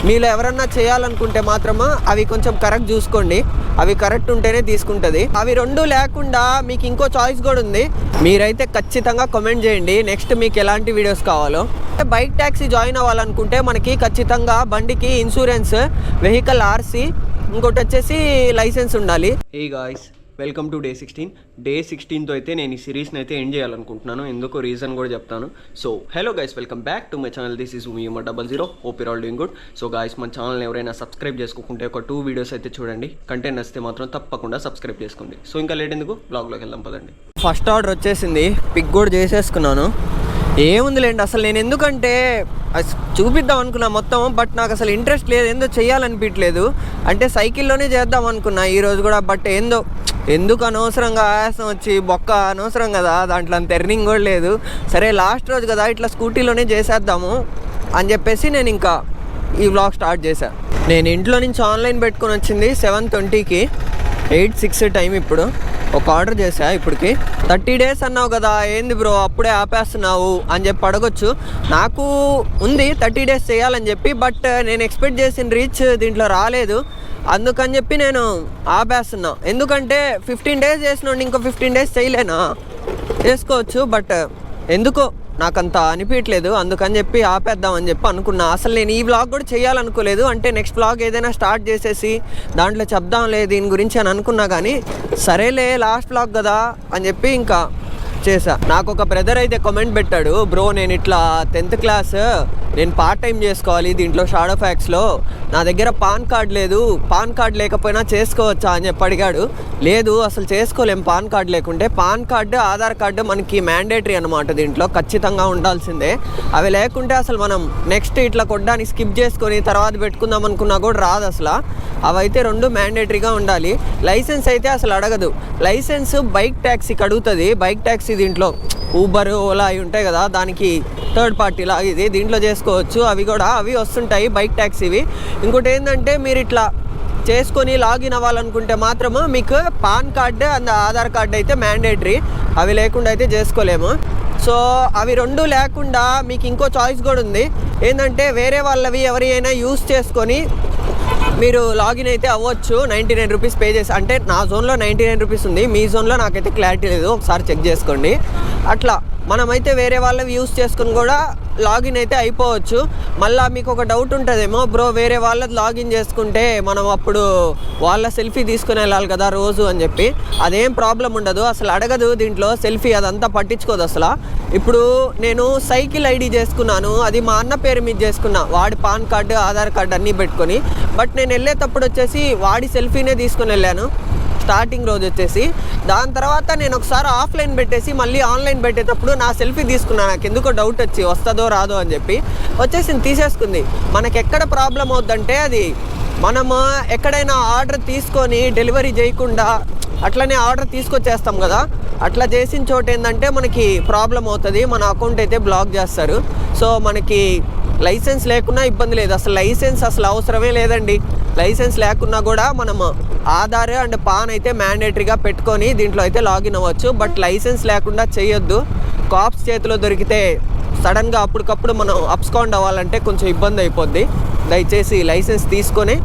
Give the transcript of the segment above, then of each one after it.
మీలో ఎవరన్నా చేయాలనుకుంటే మాత్రము అవి కొంచెం కరెక్ట్ చూసుకోండి, అవి కరెక్ట్ ఉంటేనే తీసుకుంటుంది. అవి రెండు లేకుండా మీకు ఇంకో చాయిస్ కూడా ఉంది, మీరైతే ఖచ్చితంగా కామెంట్ చేయండి నెక్స్ట్ మీకు ఎలాంటి వీడియోస్ కావాలో. బైక్ ట్యాక్సీ జాయిన్ అవ్వాలనుకుంటే మనకి ఖచ్చితంగా బండికి ఇన్సూరెన్స్, వెహికల్ ఆర్సీ, ఇంకోటి వచ్చేసి లైసెన్స్ ఉండాలి. Hey guys, welcome to day 16. Day 16తో అయితే నేను ఈ సిరీస్ని అయితే ఎండ్ చేయాలనుకుంటున్నాను. ఎందుకో రీజన్ కూడా చెప్తాను. So hello guys, welcome back to my channel. This is UMR00. Hope your all doing good. So guys, మన ఛానల్ని ఎవరైనా సబ్స్క్రైబ్ చేసుకోకుంటే ఒక 2 వీడియోస్ అయితే చూడండి. కంటెంట్ నచ్చితే మాత్రం తప్పకుండా సబ్స్క్రైబ్ చేసుకోండి. సో ఇంకా లేట్ ఎందుకు, బ్లాగ్లోకి వెళ్దాం పదండి. ఫస్ట్ ఆర్డర్ వచ్చేసింది, పిక్ కూడా చేసేసుకున్నాను. ఏముందిలేండి, అసలు నేను ఎందుకంటే చూపిద్దాం అనుకున్నా మొత్తం, బట్ నాకు అసలు ఇంట్రెస్ట్ లేదు, ఏందో చేయాలనిపించలేదు. అంటే సైకిల్లోనే చేద్దాం అనుకున్నా ఈరోజు కూడా, బట్ ఎందుకు అనవసరంగా ఆయాసం వచ్చి బొక్క అనవసరం కదా, దాంట్లో అంత ఎర్నింగ్ కూడా లేదు. సరే లాస్ట్ రోజు కదా, ఇట్లా స్కూటీలోనే చేసేద్దాము అని చెప్పేసి నేను ఇంకా ఈ వ్లాగ్ స్టార్ట్ చేశాను. నేను ఇంట్లో నుంచి ఆన్లైన్ పెట్టుకొని వచ్చింది 7:20కి, 8:06 టైం. ఇప్పుడు ఒక ఆర్డర్ చేశా. ఇప్పటికి 30 days అన్నావు కదా, ఏంది బ్రో అప్పుడే ఆపేస్తున్నావు అని చెప్పి అడగొచ్చు. నాకు ఉంది 30 days చేయాలని చెప్పి, బట్ నేను ఎక్స్పెక్ట్ చేసిన రీచ్ దీంట్లో రాలేదు. అందుకని చెప్పి నేను ఆపేస్తున్నా. ఎందుకంటే 15 days చేసినోండి ఇంకో 15 days చేయలేనా, చేసుకోవచ్చు, బట్ ఎందుకో నాకంత అనిపించట్లేదు. అందుకని చెప్పి ఆపేద్దామని చెప్పి అనుకున్నా. అసలు నేను ఈ వ్లాగ్ కూడా చేయాలనుకోలేదు. అంటే నెక్స్ట్ వ్లాగ్ ఏదైనా స్టార్ట్ చేసేసి దాంట్లో చెప్దాంలే దీని గురించి అని అనుకున్నా, కానీ సరేలే లాస్ట్ వ్లాగ్ కదా అని చెప్పి ఇంకా చేసా. నాకు ఒక బ్రదర్ అయితే కామెంట్ పెట్టాడు, బ్రో నేను ఇట్లా 10th క్లాస్ నేను పార్ట్ టైం చేసుకోవాలి దీంట్లో షాడో ఫ్యాక్స్లో, నా దగ్గర పాన్ కార్డ్ లేదు, పాన్ కార్డ్ లేకపోయినా చేసుకోవచ్చా అని చెప్పి అడిగాడు. లేదు అసలు చేసుకోలేం పాన్ కార్డ్ లేకుంటే. పాన్ కార్డు, ఆధార్ కార్డు మనకి మ్యాండేటరీ అనమాట, దీంట్లో ఖచ్చితంగా ఉండాల్సిందే. అవి లేకుంటే అసలు మనం నెక్స్ట్ ఇట్లా కొట్టడానికి స్కిప్ చేసుకొని తర్వాత పెట్టుకుందాం అనుకున్నా కూడా రాదు అసలు. అవైతే 2 మ్యాండేటరీగా ఉండాలి. లైసెన్స్ అయితే అసలు అడగదు. లైసెన్స్ బైక్ ట్యాక్సీకి అడుగుతుంది. బైక్ ట్యాక్సీ దీంట్లో ఊబర్, ఓలా అవి ఉంటాయి కదా, దానికి థర్డ్ పార్టీ లాగా ఇది, దీంట్లో చేసుకోవచ్చు. అవి వస్తుంటాయి బైక్ ట్యాక్సీవి. ఇంకోటి ఏంటంటే మీరు ఇట్లా చేసుకొని లాగిన్ అవ్వాలనుకుంటే మాత్రము మీకు pan card and Aadhaar card అయితే మ్యాండేటరీ, అవి లేకుండా అయితే చేసుకోలేము. సో అవి 2 లేకుండా మీకు ఇంకో చాయిస్ కూడా ఉంది. ఏంటంటే వేరే వాళ్ళవి ఎవరైనా యూస్ చేసుకొని మీరు లాగిన్ అయితే అవ్వచ్చు 99 రూపీస్ పే చేసి. అంటే నా జోన్లో 99 రూపీస్ ఉంది, మీ జోన్లో నాకైతే క్లారిటీ లేదు, ఒకసారి చెక్ చేసుకోండి. అట్లా మనమైతే వేరే వాళ్ళవి యూస్ చేసుకుని కూడా లాగిన్ అయితే అయిపోవచ్చు. మళ్ళీ మీకు ఒక డౌట్ ఉంటుందేమో, బ్రో వేరే వాళ్ళది లాగిన్ చేసుకుంటే మనం అప్పుడు వాళ్ళ సెల్ఫీ తీసుకుని వెళ్ళాలి కదా రోజు అని చెప్పి. అదేం ప్రాబ్లం ఉండదు, అసలు అడగదు దీంట్లో సెల్ఫీ, అదంతా పట్టించుకోదు అసలు. ఇప్పుడు నేను సైకిల్ ఐడి చేసుకున్నాను, అది మా అన్న పేరు మీద చేసుకున్నా, వాడి పాన్ కార్డు, ఆధార్ కార్డు అన్నీ పెట్టుకొని. బట్ నేను వెళ్ళేటప్పుడు వచ్చేసి వాడి సెల్ఫీనే తీసుకుని వెళ్ళాను స్టార్టింగ్ రోజు వచ్చేసి. దాని తర్వాత నేను ఒకసారి ఆఫ్లైన్ పెట్టేసి మళ్ళీ ఆన్లైన్ పెట్టేటప్పుడు నా సెల్ఫీ తీసుకున్నాను. నాకు ఎందుకో డౌట్ వచ్చి వస్తుందో రాదో అని చెప్పి వచ్చేసి తీసేసుకుంది. మనకి ఎక్కడ ప్రాబ్లం అవుద్దంటే, అది మనము ఎక్కడైనా ఆర్డర్ తీసుకొని డెలివరీ చేయకుండా అట్లనే ఆర్డర్ తీసుకొచ్చేస్తాం కదా, అట్లా చేసిన చోట ఏంటంటే మనకి ప్రాబ్లం అవుతుంది, మన అకౌంట్ అయితే బ్లాక్ చేస్తారు. సో మనకి లైసెన్స్ లేకున్నా ఇబ్బంది లేదు, అసలు లైసెన్స్ అసలు అవసరమే లేదండి. లైసెన్స్ లేకున్నా కూడా మనము ఆధార్ అండ్ పాన్ అయితే మ్యాండేటరీగా పెట్టుకొని దీంట్లో అయితే లాగిన్ అవ్వచ్చు. బట్ లైసెన్స్ లేకుండా చేయొద్దు. కాప్స్ చేతిలో దొరికితే సడన్గా అప్పటికప్పుడు మనం అబ్స్కాండ్ అవ్వాలంటే కొంచెం ఇబ్బంది అయిపోద్ది. దయచేసి లైసెన్స్ తీసుకొని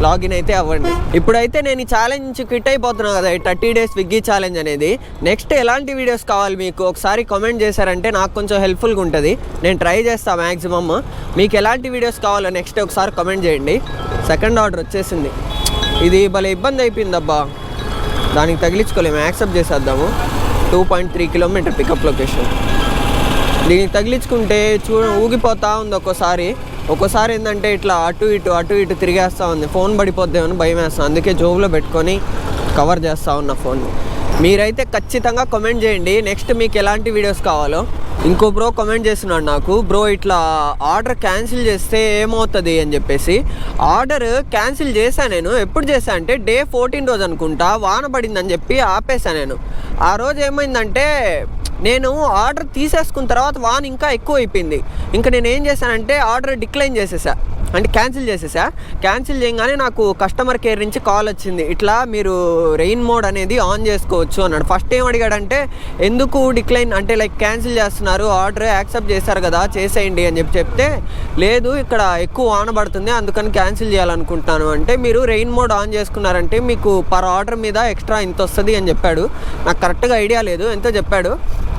లాగిన్ అయితే అవ్వండి. ఇప్పుడైతే నేను ఈ ఛాలెంజ్ క్విట్ అయిపోతున్నాను కదా, ఈ 30 days స్విగ్గీ ఛాలెంజ్ అనేది. నెక్స్ట్ ఎలాంటి వీడియోస్ కావాలి మీకు ఒకసారి కామెంట్ చేశారంటే నాకు కొంచెం హెల్ప్ఫుల్గా ఉంటుంది, నేను ట్రై చేస్తాను మ్యాక్సిమమ్. మీకు ఎలాంటి వీడియోస్ కావాలో నెక్స్ట్ ఒకసారి కామెంట్ చేయండి. సెకండ్ ఆర్డర్ వచ్చేసింది, ఇది భలే ఇబ్బంది అయిపోయింది అబ్బా, దానికి తగిలించుకోలేము, యాక్సెప్ట్ చేసేద్దాము. 2.3 kilometer పికప్ లొకేషన్. దీనికి తగిలించుకుంటే ఊగిపోతూ ఉంది ఒక్కోసారి ఏంటంటే ఇట్లా అటు ఇటు తిరిగేస్తూ ఉంది. ఫోన్ పడిపోద్దేమని భయం వేస్తాను, అందుకే జోబులో పెట్టుకొని కవర్ చేస్తూ ఉన్నా ఫోన్ని. మీరైతే ఖచ్చితంగా కామెంట్ చేయండి నెక్స్ట్ మీకు ఎలాంటి వీడియోస్ కావాలో. ఇంకో బ్రో కామెంట్ చేస్తున్నాడు నాకు, బ్రో ఇట్లా ఆర్డర్ క్యాన్సిల్ చేస్తే ఏమవుతుంది అని చెప్పేసి. ఆర్డర్ క్యాన్సిల్ చేశాను నేను. ఎప్పుడు చేశాను అంటే డే 14 రోజు అనుకుంటా, వాన పడిందని చెప్పి ఆపేశాను నేను. ఆ రోజు ఏమైందంటే నేను ఆర్డర్ తీసేసుకున్న తర్వాత వాన్ ఇంకా ఎక్కువ అయిపోయింది. ఇంకా నేను ఏం చేశానంటే ఆర్డర్ డిక్లైన్ చేసేసా, అంటే క్యాన్సిల్ చేసేసా. క్యాన్సిల్ చేయగానే నాకు కస్టమర్ కేర్ నుంచి కాల్ వచ్చింది, ఇట్లా మీరు రెయిన్ మోడ్ అనేది ఆన్ చేసుకోవచ్చు అన్నాడు. ఫస్ట్ ఏం అడిగాడంటే ఎందుకు డిక్లైన్ అంటే లైక్ క్యాన్సిల్ చేస్తున్నారు, ఆర్డర్ యాక్సెప్ట్ చేశారు కదా చేసేయండి అని చెప్తే, లేదు ఇక్కడ ఎక్కువ వాన పడుతుంది అందుకని క్యాన్సిల్ చేయాలనుకుంటున్నాను అంటే, మీరు రెయిన్ మోడ్ ఆన్ చేసుకున్నారంటే మీకు పర్ ఆర్డర్ మీద ఎక్స్ట్రా ఇంత వస్తుంది అని చెప్పాడు. నాకు కరెక్ట్గా ఐడియా లేదు, ఎంతో చెప్పాడు.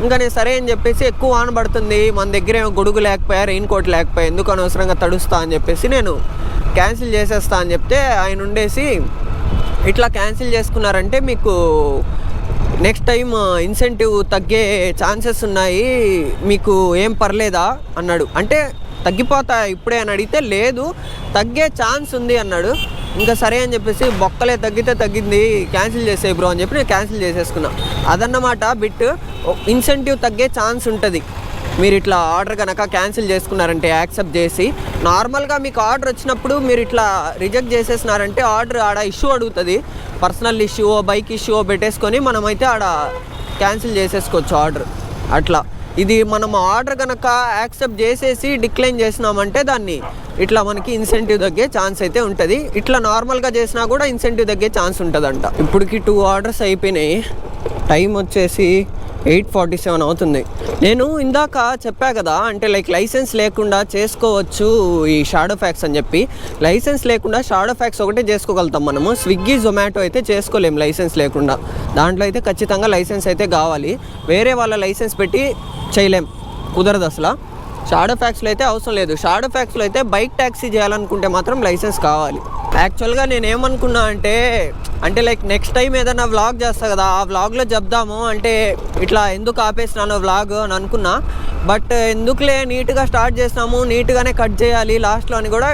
ఇంకా నేను సరే అని చెప్పేసి ఎక్కువ వాన పడుతుంది మన దగ్గర ఏమో గొడుగు లేకపోయా రెయిన్ కోట్ లేకపోయా ఎందుకు అనవసరంగా తడుస్తా అని చెప్పేసి నేను క్యాన్సిల్ చేసేస్తా అని చెప్తే, ఆయన ఉండేసి ఇట్లా క్యాన్సిల్ చేసుకున్నారంటే మీకు నెక్స్ట్ టైం ఇన్సెంటివ్ తగ్గే ఛాన్సెస్ ఉన్నాయి, మీకు ఏం పర్లేదా అన్నాడు. అంటే తగ్గిపోతా ఇప్పుడే అని అడిగితే లేదు తగ్గే ఛాన్స్ ఉంది అన్నాడు. ఇంకా సరే అని చెప్పేసి బొక్కలే తగ్గితే తగ్గింది క్యాన్సిల్ చేసే బ్రో అని చెప్పి నేను క్యాన్సిల్ చేసేసుకున్నా. అదన్నమాట బిట్. ఇన్సెంటివ్ తగ్గే ఛాన్స్ ఉంటుంది మీరు ఇట్లా ఆర్డర్ కనుక క్యాన్సిల్ చేసుకున్నారంటే యాక్సెప్ట్ చేసి. నార్మల్గా మీకు ఆర్డర్ వచ్చినప్పుడు మీరు ఇట్లా రిజెక్ట్ చేసేసినారంటే ఆర్డర్ ఆడ ఇష్యూ అడుగుతుంది, పర్సనల్ ఇష్యూ బైక్ ఇష్యూ పెట్టేసుకొని మనమైతే ఆడ క్యాన్సిల్ చేసేసుకోవచ్చు ఆర్డర్. అట్లా ఇది మనం ఆర్డర్ కనుక యాక్సెప్ట్ చేసేసి డిక్లైన్ చేసినామంటే దాన్ని ఇట్లా మనకి ఇన్సెంటివ్ తగ్గే ఛాన్స్ అయితే ఉంటుంది. ఇట్లా నార్మల్గా చేసినా కూడా ఇన్సెంటివ్ తగ్గే ఛాన్స్ ఉంటుందంట. ఇప్పటికి 2 ఆర్డర్స్ అయిపోయినాయి, టైం వచ్చేసి 8:47 అవుతుంది. నేను ఇందాక చెప్పా కదా అంటే లైక్ లైసెన్స్ లేకుండా చేసుకోవచ్చు ఈ షాడో ఫ్యాక్స్ అని చెప్పి. లైసెన్స్ లేకుండా షాడో ఫ్యాక్స్ ఒకటే చేసుకోగలుగుతాం మనము. స్విగ్గీ జొమాటో అయితే చేసుకోలేం లైసెన్స్ లేకుండా. దాంట్లో అయితే ఖచ్చితంగా లైసెన్స్ అయితే కావాలి, వేరే వాళ్ళ లైసెన్స్ పెట్టి చేయలేం, కుదరదు అసలు. షాడో ఫ్యాక్స్లో అయితే అవసరం లేదు. షాడో ఫ్యాక్స్లో అయితే బైక్ ట్యాక్సీ చేయాలనుకుంటే మాత్రం లైసెన్స్ కావాలి. యాక్చువల్గా నేను ఏమనుకున్నా అంటే లైక్ నెక్స్ట్ టైం ఏదైనా వ్లాగ్ చేస్తా కదా, ఆ వ్లాగ్లో చెప్దాము అంటే ఇట్లా ఎందుకు ఆపేసినాను వ్లాగ్ అని అనుకున్నా. బట్ ఎందుకులే నీట్గా స్టార్ట్ చేసినాము, నీట్గానే కట్ చేయాలి లాస్ట్లో అని కూడా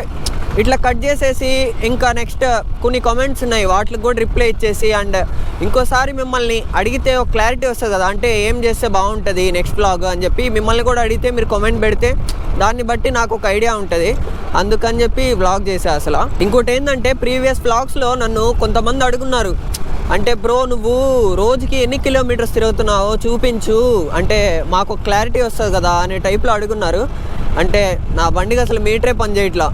ఇట్లా కట్ చేసేసి ఇంకా నెక్స్ట్ కొన్ని కామెంట్స్ ఉన్నాయి వాటికి కూడా రిప్లై ఇచ్చేసి అండ్ ఇంకోసారి మిమ్మల్ని అడిగితే ఒక క్లారిటీ వస్తుంది కదా, అంటే ఏం చేస్తే బాగుంటుంది నెక్స్ట్ వ్లాగ్ అని చెప్పి మిమ్మల్ని కూడా అడిగితే మీరు కామెంట్ పెడితే దాన్ని బట్టి నాకు ఒక ఐడియా ఉంటుంది, అందుకని చెప్పి వ్లాగ్ చేసా అసలు. ఇంకోటి ఏంటంటే ప్రీవియస్ వ్లాగ్స్లో నన్ను కొంతమంది అడుగున్నారు, అంటే బ్రో నువ్వు రోజుకి ఎన్ని కిలోమీటర్స్ తిరుగుతున్నావో చూపించు అంటే మాకు క్లారిటీ వస్తుంది కదా అనే టైప్లో అడుగున్నారు. అంటే నా బండికి అసలు మీటరే పని చేయట్లా,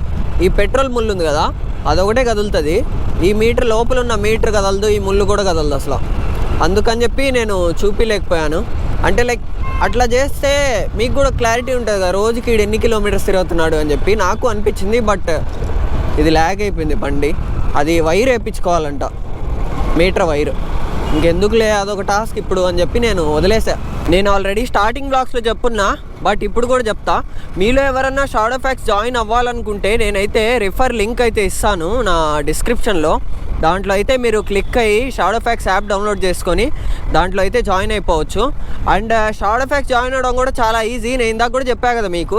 ఈ పెట్రోల్ ముళ్ళు ఉంది కదా అదొకటే కదులుతుంది, ఈ మీటర్ లోపల ఉన్న మీటర్ కదలదు, ఈ ముళ్ళు కూడా కదలదు అసలు. అందుకని చెప్పి నేను చూపించలేకపోయాను. అంటే లైక్ అట్లా చేస్తే మీకు కూడా క్లారిటీ ఉంటుంది కదా రోజుకి ఎన్ని కిలోమీటర్స్ తిరుగుతున్నాడు అని చెప్పి నాకు అనిపించింది. బట్ ఇది ల్యాగ్ అయిపోయింది బండి, అది వైర్ వేయించుకోవాలంట, మీటర్ వైర్. ఇంకెందుకులే అదొక టాస్క్ ఇప్పుడు అని చెప్పి నేను వదిలేసా. నేను ఆల్రెడీ స్టార్టింగ్ బ్లాగ్స్లో చెప్పున్నా, బట్ ఇప్పుడు కూడా చెప్తా. మీలో ఎవరన్నా షాడో ఫ్యాక్స్ జాయిన్ అవ్వాలనుకుంటే నేనైతే రిఫర్ లింక్ అయితే ఇస్తాను నా డిస్క్రిప్షన్లో. దాంట్లో అయితే మీరు క్లిక్ అయ్యి షాడో ఫ్యాక్స్ యాప్ డౌన్లోడ్ చేసుకొని దాంట్లో అయితే జాయిన్ అయిపోవచ్చు. అండ్ షాడో ఫ్యాక్స్ జాయిన్ అవ్వడం కూడా చాలా ఈజీ. నేను ఇందాక కూడా చెప్పా కదా మీకు,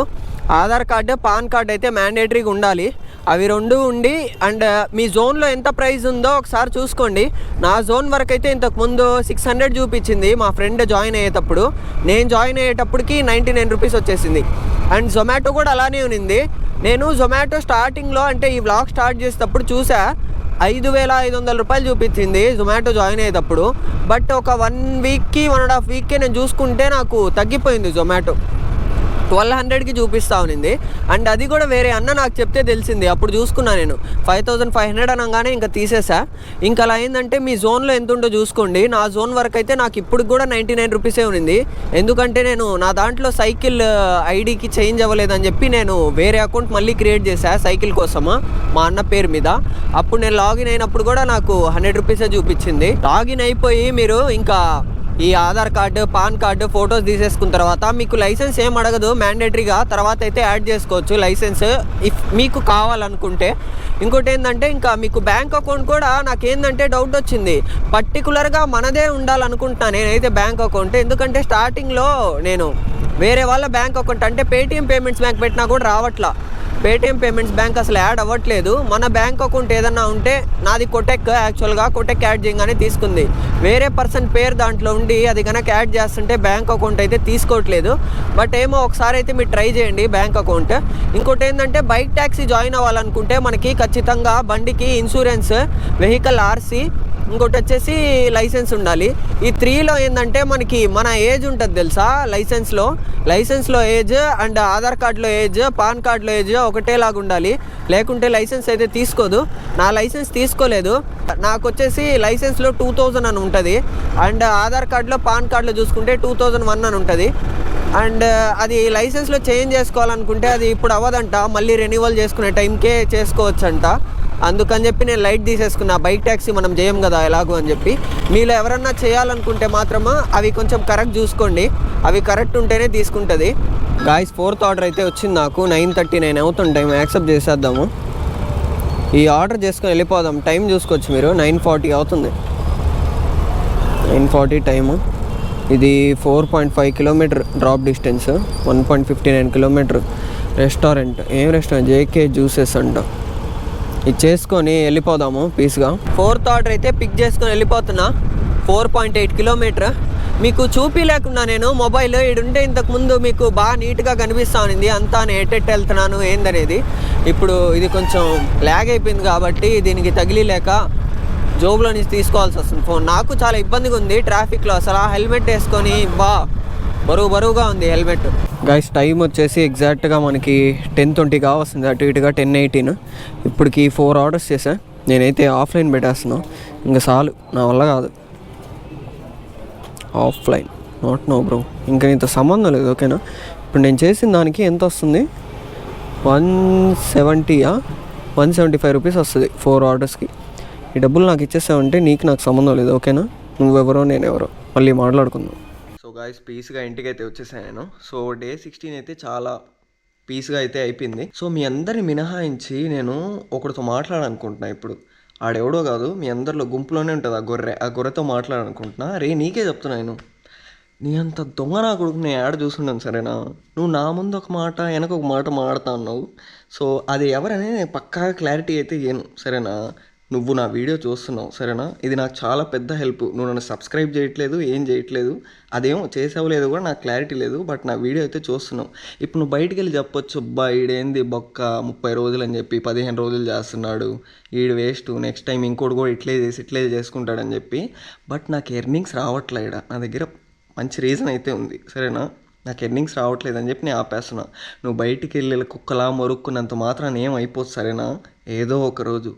ఆధార్ కార్డు పాన్ కార్డు అయితే మ్యాండేటరీగా ఉండాలి. అవి రెండు ఉండి అండ్ మీ జోన్లో ఎంత ప్రైస్ ఉందో ఒకసారి చూసుకోండి. నా జోన్ వరకు అయితే ఇంతకుముందు 600 చూపించింది మా ఫ్రెండ్ జాయిన్ అయ్యేటప్పుడు. నేను జాయిన్ అయ్యేటప్పటికి 99 రూపీస్ వచ్చేసింది. అండ్ జొమాటో కూడా అలానే ఉన్నింది. నేను జొమాటో స్టార్టింగ్లో అంటే ఈ వ్లాగ్ స్టార్ట్ చేసేటప్పుడు చూసా 5,500 రూపాయలు చూపించింది జొమాటో జాయిన్ అయ్యేటప్పుడు. బట్ ఒక 1 వీక్కి 1.5 వీక్కి నేను చూసుకుంటే నాకు తగ్గిపోయింది జొమాటో, 1200కి చూపిస్తా ఉన్నింది. అండ్ అది కూడా వేరే అన్న నాకు చెప్తే తెలిసింది, అప్పుడు చూసుకున్నా నేను 5500 అనగానే ఇంకా తీసేసా. ఇంకా అలా ఏంటంటే మీ జోన్లో ఎంత ఉందో చూసుకోండి. నా జోన్ వరకు అయితే నాకు ఇప్పుడు కూడా 99 రూపీసే ఉన్నింది. ఎందుకంటే నేను నా దాంట్లో సైకిల్ ఐడికి చేంజ్ అవ్వలేదని చెప్పి నేను వేరే అకౌంట్ మళ్ళీ క్రియేట్ చేశా సైకిల్ కోసము మా అన్న పేరు మీద. అప్పుడు నేను లాగిన్ అయినప్పుడు కూడా నాకు 100 రూపీసే చూపించింది. లాగిన్ అయిపోయి మీరు ఇంకా ఈ Aadhaar card PAN card photos తీసేసుకున్న తర్వాత మీకు లైసెన్స్ ఏం అడగదు మ్యాండేటరీగా, తర్వాత అయితే యాడ్ చేసుకోవచ్చు లైసెన్స్ ఇఫ్ మీకు కావాలనుకుంటే. ఇంకోటి ఏంటంటే ఇంకా మీకు బ్యాంక్ అకౌంట్ కూడా నాకేందంటే డౌట్ వచ్చింది, పర్టికులర్గా మనదే ఉండాలనుకుంటున్నాను నేనైతే బ్యాంక్ అకౌంట్. ఎందుకంటే స్టార్టింగ్లో నేను వేరే వాళ్ళ బ్యాంక్ అకౌంట్ అంటే పేటీఎం పేమెంట్స్ బ్యాంక్ పెట్టినా కూడా రావట్లా, పేటీఎం పేమెంట్స్ బ్యాంక్ అసలు యాడ్ అవ్వట్లేదు. మన బ్యాంక్ అకౌంట్ ఏదన్నా ఉంటే నాది కొటెక్, యాక్చువల్గా కొటెక్ యాడ్ చేయగానే తీసుకుంది. వేరే పర్సన్ పేరు దాంట్లో ఉండి అది కనుక యాడ్ చేస్తుంటే బ్యాంక్ అకౌంట్ అయితే తీసుకోవట్లేదు. బట్ ఏమో ఒకసారి అయితే మీరు ట్రై చేయండి బ్యాంక్ అకౌంట్. ఇంకోటి ఏంటంటే బైక్ ట్యాక్సీ జాయిన్ అవ్వాలనుకుంటే మనకి ఖచ్చితంగా బండికి ఇన్సూరెన్స్, వెహికల్ ఆర్సీ ఇంకోటి వచ్చేసి లైసెన్స్ ఉండాలి. ఈ 3లో ఏంటంటే మనకి మన ఏజ్ ఉంటుంది తెలుసా, లైసెన్స్లో ఏజ్ అండ్ ఆధార్ కార్డులో ఏజ్, పాన్ కార్డులో ఏజ్ ఒకటేలాగా ఉండాలి, లేకుంటే లైసెన్స్ అయితే తీసుకోదు. నా లైసెన్స్ తీసుకోలేదు. నాకు వచ్చేసి లైసెన్స్లో 2000 అని ఉంటుంది, అండ్ ఆధార్ కార్డులో పాన్ కార్డులో చూసుకుంటే 2001 అని ఉంటుంది. అండ్ అది లైసెన్స్లో చేంజ్ చేసుకోవాలనుకుంటే అది ఇప్పుడు అవ్వదంట, మళ్ళీ రెన్యువల్ చేసుకునే టైంకే చేసుకోవచ్చంట. అందుకని చెప్పి నేను లైట్ తీసేసుకున్నా. బైక్ ట్యాక్సీ మనం చేయం కదా ఎలాగో అని చెప్పి. మీలో ఎవరన్నా చేయాలనుకుంటే మాత్రమా అవి కొంచెం కరెక్ట్ చూసుకోండి, అవి కరెక్ట్ ఉంటేనే తీసుకుంటుంది. గాయ్స్ 4th ఆర్డర్ అయితే వచ్చింది నాకు. 9:39 అవుతుంది టైం. యాక్సెప్ట్ చేసేద్దాము. ఈ ఆర్డర్ చేసుకొని వెళ్ళిపోదాం. టైం చూసుకోవచ్చు మీరు, 9:40 అవుతుంది. 9:40 టైము. ఇది 4.5 kilometre drop distance, 1.59 kilometre. Restaurant, ఏం రెస్టారెంట్? జేకే జ్యూసెస్ అంట. ఇది చేసుకొని వెళ్ళిపోదాము పీస్గా. 4th ఆర్డర్ అయితే పిక్ చేసుకొని వెళ్ళిపోతున్నా. 4.8 కిలోమీటర్. మీకు చూపిలేకుండా నేను మొబైల్ ఈడుంటే ఇంతకుముందు మీకు బాగా నీట్గా కనిపిస్తూ ఉంది అంతా, నేను ఎట్టెట్ వెళ్తున్నాను ఏందనేది. ఇప్పుడు ఇది కొంచెం ల్యాగ్ అయిపోయింది కాబట్టి దీనికి తగిలిలేక జోబులో నుంచి తీసుకోవాల్సి వస్తుంది ఫోన్. నాకు చాలా ఇబ్బందిగా ఉంది ట్రాఫిక్లో. అసలు ఆ హెల్మెట్ వేసుకొని బరువుగా ఉంది హెల్మెట్. గైస్ టైం వచ్చేసి ఎగ్జాక్ట్గా మనకి 10:20 వస్తుంది, అటు ఇటుగా 10:18. ఇప్పటికి 4 ఆర్డర్స్ చేశా. నేనైతే ఆఫ్లైన్ పెట్టేస్తున్నాను, ఇంకా చాలు, నా వల్ల కాదు. ఆఫ్లైన్ నాట్ నో బ్రో, ఇంకా ఇంత సంబంధం లేదు. ఓకేనా? ఇప్పుడు నేను చేసిన దానికి ఎంత వస్తుంది? 175 రూపీస్ వస్తుంది 4 ఆర్డర్స్కి. ఈ డబ్బులు నాకు ఇచ్చేసావంటే నాకు సంబంధం లేదు. ఓకేనా? నువ్వెవరో నేనెవరో మళ్ళీ మాట్లాడుకుందాం. సో గాయస్ పీస్గా ఇంటికి అయితే వచ్చేసాను నేను. సో డే 16 అయితే చాలా పీస్గా అయితే అయిపోయింది. సో మీ అందరిని మినహాయించి నేను ఒకరితో మాట్లాడాలనుకుంటున్నా ఇప్పుడు. ఆడెవడో కాదు, మీ అందరిలో గుంపులోనే ఉంటుంది ఆ గొర్రెతో మాట్లాడాలనుకుంటున్నా. నీకే చెప్తున్నా, నీ అంత దొంగ నా కొడుకు నేను యాడ్ చూసుకున్నాను సరేనా. నువ్వు నా ముందు ఒక మాట వెనక ఒక మాట మాడుతా అన్నావు. సో అది ఎవరనే పక్కా క్లారిటీ అయితే ఇయ్యను సరేనా. నువ్వు నా వీడియో చూస్తున్నావు సరేనా. ఇది నాకు చాలా పెద్ద హెల్ప్. నువ్వు నన్ను సబ్స్క్రైబ్ చేయట్లేదు, ఏం చేయట్లేదు, అదేమో చేసావు లేదు కూడా నాకు క్లారిటీ లేదు. బట్ నా వీడియో అయితే చూస్తున్నావు. ఇప్పుడు నువ్వు బయటికి వెళ్ళి చెప్పొచ్చు, అబ్బా ఈడేంది బొక్క 30 రోజులు అని చెప్పి 15 రోజులు చేస్తున్నాడు, ఈడు వేస్ట్, నెక్స్ట్ టైం ఇంకోటి కూడా ఇట్లే చేసుకుంటాడని చెప్పి. బట్ నాకు ఎర్నింగ్స్ రావట్లేదు. నా దగ్గర మంచి రీజన్ అయితే ఉంది సరేనా. నాకు ఎర్నింగ్స్ రావట్లేదు అని చెప్పి నేను ఆపేస్తున్నా. నువ్వు బయటికి వెళ్ళి కుక్కలా మొరుక్కున్నంత మాత్రాన్ని ఏం అయిపోదు సరేనా. ఏదో ఒక్కరోజు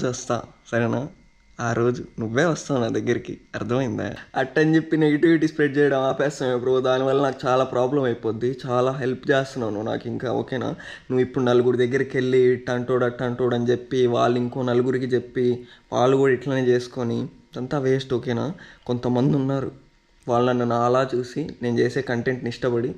వస్తా సరేనా. ఆ రోజు నువ్వే వస్తావు నా దగ్గరికి, అర్థమైందా? అట్టని చెప్పి నెగిటివిటీ స్ప్రెడ్ చేయడం ఆపేస్తాను బ్రో. దానివల్ల నాకు చాలా ప్రాబ్లం అయిపోద్ది. చాలా హెల్ప్ చేస్తున్నావు నువ్వు నాకు ఇంకా. ఓకేనా? నువ్వు ఇప్పుడు నలుగురి దగ్గరికి వెళ్ళి అట్టంటోడు అని చెప్పి వాళ్ళు ఇంకో నలుగురికి చెప్పి వాళ్ళు కూడా ఇట్లనే చేసుకొని అంతా వేస్ట్. ఓకేనా? కొంతమంది ఉన్నారు వాళ్ళు నన్ను అలా చూసి నేను చేసే కంటెంట్ని ఇష్టపడి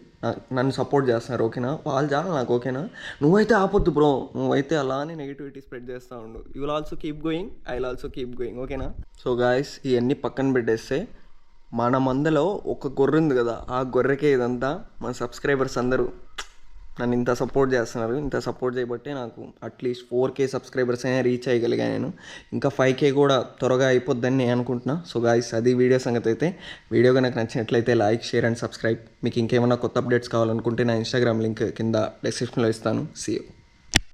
నన్ను సపోర్ట్ చేస్తున్నారు. ఓకేనా? వాళ్ళు చాలా నాకు. ఓకేనా? నువ్వైతే ఆపొద్దు బ్రో, నువ్వైతే అలానే నెగిటివిటీ స్ప్రెడ్ చేస్తూ ఉండు. You will also keep going, I will also keep going. ఓకేనా? సో గాయస్ ఇవన్నీ పక్కన పెట్టేస్తే మన మందలో ఒక గొర్రె ఉంది కదా, ఆ గొర్రెకే ఇదంతా. మన సబ్స్క్రైబర్స్ అందరూ నన్ను ఇంత సపోర్ట్ చేస్తున్నారు. ఇంత సపోర్ట్ చేయబట్టే నాకు అట్లీస్ట్ 4K సబ్స్క్రైబర్స్ అయినా రీచ్ అయ్యగలిగా నేను. ఇంకా 5K కూడా త్వరగా అయిపోద్దని నేను అనుకుంటున్నా. సో గాయ్స్ అది వీడియో సంగతి అయితే. వీడియో కనుక నచ్చినట్లయితే లైక్, షేర్ అండ్ సబ్స్క్రైబ్. మీకు ఇంకేమైనా కొత్త అప్డేట్స్ కావాలనుకుంటే నా ఇన్స్టాగ్రామ్ లింక్ కింద డిస్క్రిప్షన్లో ఇస్తాను. See you.